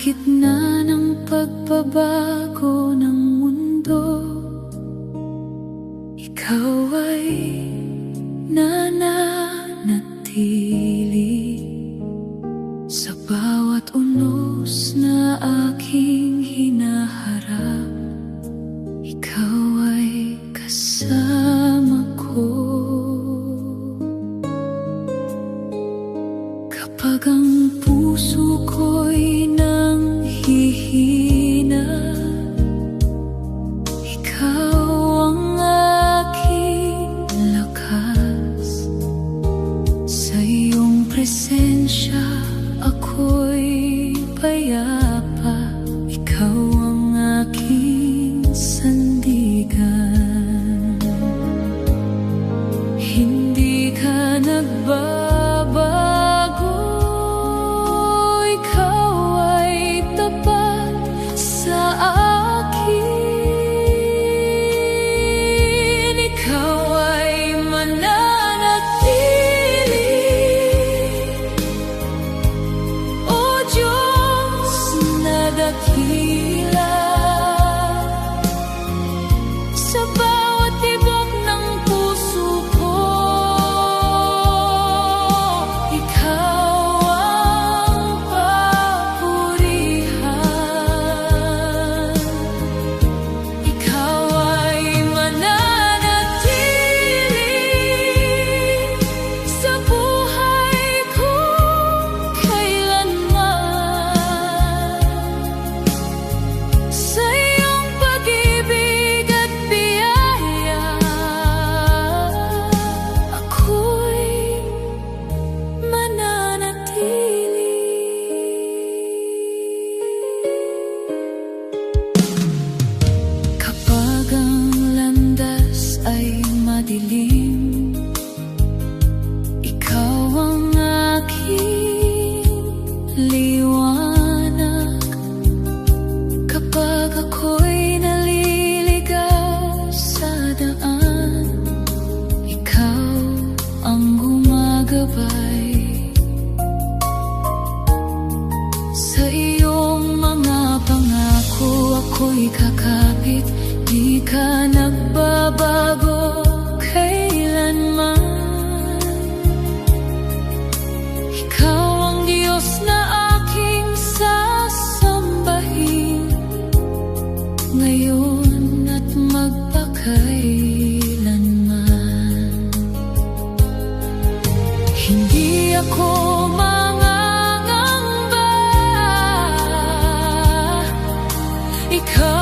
gitna ng pagbabago ng mundo, ikaw ay nananatili sa bawat unos na aking hinaharap. Ikaw ay kasama ko kapag ang puso ko'y nanghihina. Ikaw ang aking lakas, sa iyong presensya ako'y payapa. Ikaw ang aking sandigan. Hindi ka nagbabago, ikaw ay tapat sa akin. Ikaw ay mananatili, O Diyos na dakila, sa bawat tibok ng puso ko. Ikaw ang papurihan. Ikaw ay mananatili sa buhay ko kailanman. Sa iyong pag-ibig at biyaya, ako'y mananatili. Kapag ang landas ay madilim, ikaw ang aking liwanag. Kapag ako'y naliligaw sa daan, ikaw ang gumagabay. Sa iyong mga pangako ako'y kakapit, di ka nagbabago kailanman. Ikaw ang Diyos na aking sasambahin, ngayon at magpakailanman. Hindi ako mangangamba, ikaw